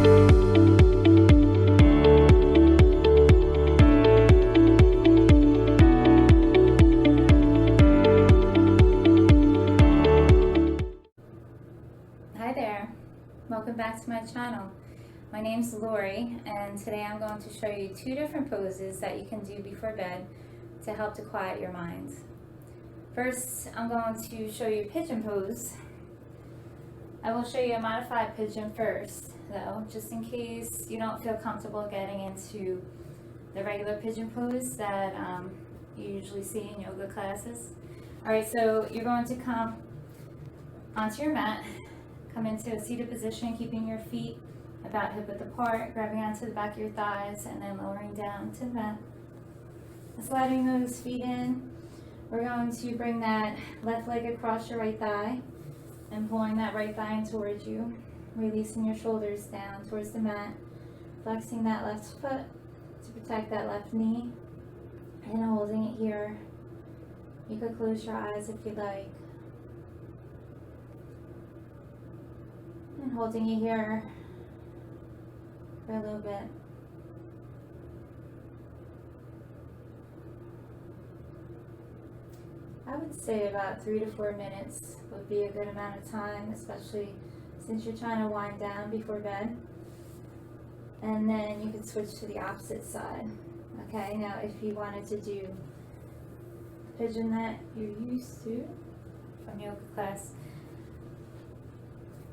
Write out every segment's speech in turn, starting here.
Hi there, welcome back to my channel. My name's Lori, and today I'm going to show you 2 different poses that you can do before bed to help to quiet your mind. First, I'm going to show you pigeon pose. I will show you a modified pigeon first, though, just in case you don't feel comfortable getting into the regular pigeon pose that you usually see in yoga classes. Alright, so you're going to come onto your mat. Come into a seated position, keeping your feet about hip width apart, grabbing onto the back of your thighs, and then lowering down to the mat. Sliding those feet in, we're going to bring that left leg across your right thigh and pulling that right thigh in towards you, releasing your shoulders down towards the mat, flexing that left foot to protect that left knee, and holding it here. You could close your eyes if you like. And holding it here for a little bit. I would say about 3 to 4 minutes would be a good amount of time, especially since you're trying to wind down before bed. And then you could switch to the opposite side. Okay, now if you wanted to do pigeon that you're used to from yoga class,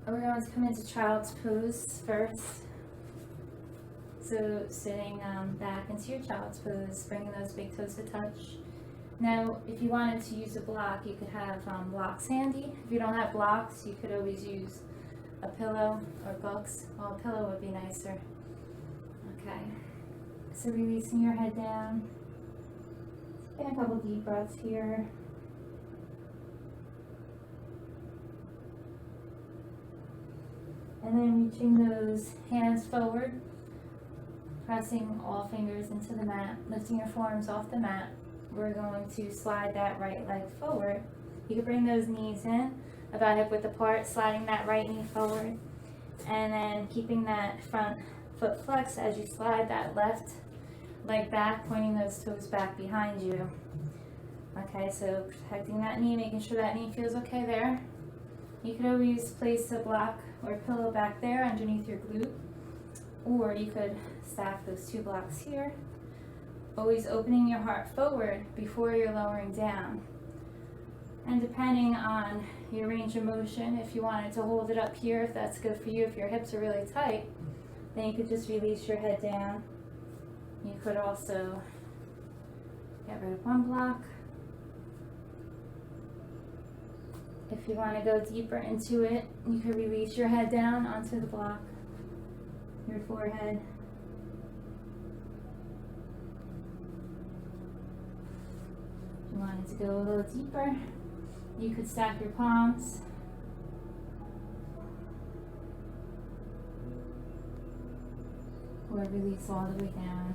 we're going to come into child's pose first. So sitting back into your child's pose, bringing those big toes to touch. Now, if you wanted to use a block, you could have blocks handy. If you don't have blocks, you could always use a pillow or books. Well, a pillow would be nicer. Okay. So releasing your head down. Take a couple deep breaths here. And then reaching those hands forward, pressing all fingers into the mat, lifting your forearms off the mat. We're going to slide that right leg forward. You can bring those knees in, about hip width apart, sliding that right knee forward, and then keeping that front foot flexed as you slide that left leg back, pointing those toes back behind you. Okay, so protecting that knee, making sure that knee feels okay there. You could always place a block or pillow back there underneath your glute, or you could stack those 2 blocks here, always opening your heart forward before you're lowering down. And depending on your range of motion, if you wanted to hold it up here, if that's good for you, if your hips are really tight, then you could just release your head down. You could also get rid of 1 block. If you want to go deeper into it, you could release your head down onto the block, your forehead. If you wanted to go a little deeper, you could stack your palms. Or release all the way down.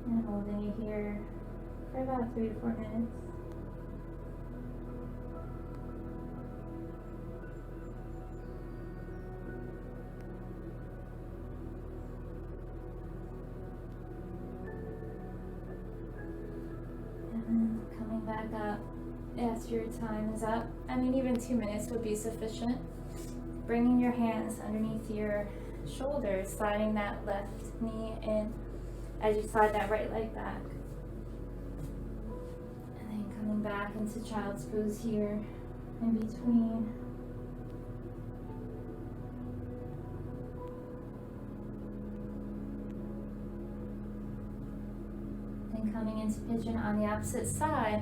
And holding it here for about 3 to 4 minutes. And then coming back up after your time is up. I mean, even 2 minutes would be sufficient. Bringing your hands underneath your shoulders, sliding that left knee in as you slide that right leg back. And then coming back into child's pose here in between. Then coming into pigeon on the opposite side.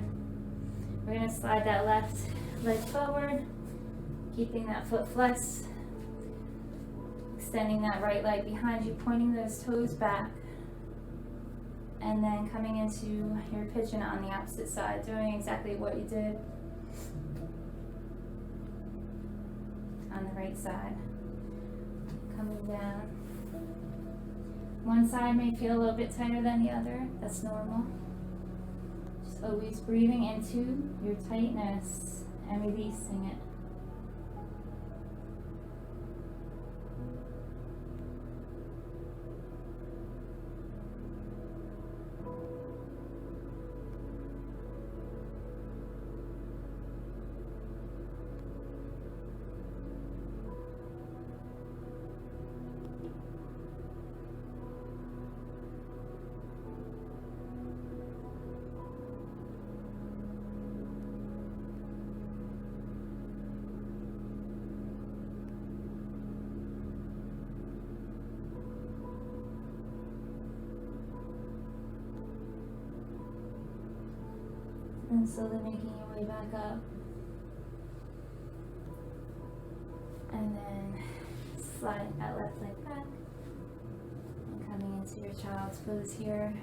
We're going to slide that left leg forward, keeping that foot flexed, extending that right leg behind you, pointing those toes back. And then coming into your pigeon on the opposite side, doing exactly what you did on the right side. Coming down. One side may feel a little bit tighter than the other, that's normal. Just always breathing into your tightness and releasing it. And slowly making your way back up. And then slide that left leg back. And coming into your child's pose here.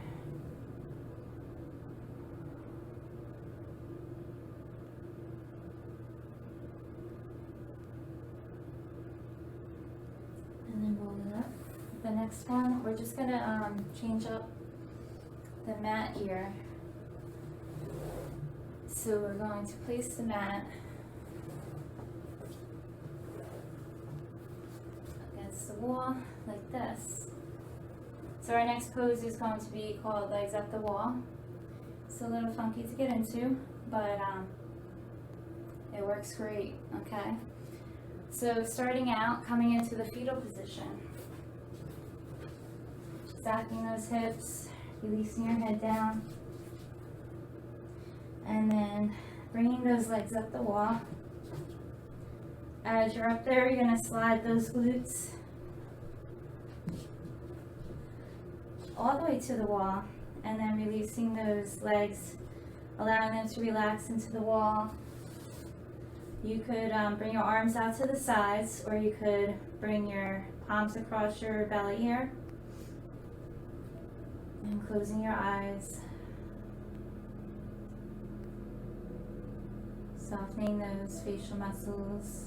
And then rolling up. The next one, we're just gonna change up the mat here. So we're going to place the mat against the wall like this. So our next pose is going to be called legs at the wall. It's a little funky to get into, but it works great, okay? So starting out, coming into the fetal position. Stacking those hips, releasing your head down. And then bringing those legs up the wall. As you're up there, you're going to slide those glutes all the way to the wall, and then releasing those legs, allowing them to relax into the wall. You could bring your arms out to the sides, or you could bring your palms across your belly here, and closing your eyes. Softening those facial muscles.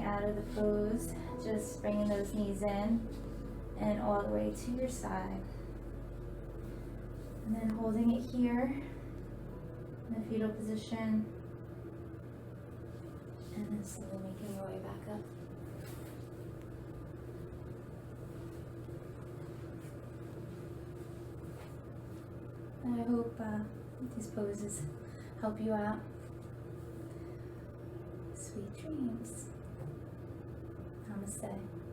Out of the pose, just bringing those knees in and all the way to your side, and then holding it here in the fetal position, and then slowly making your way back up. And I hope these poses help you out. Sweet dreams. Namaste.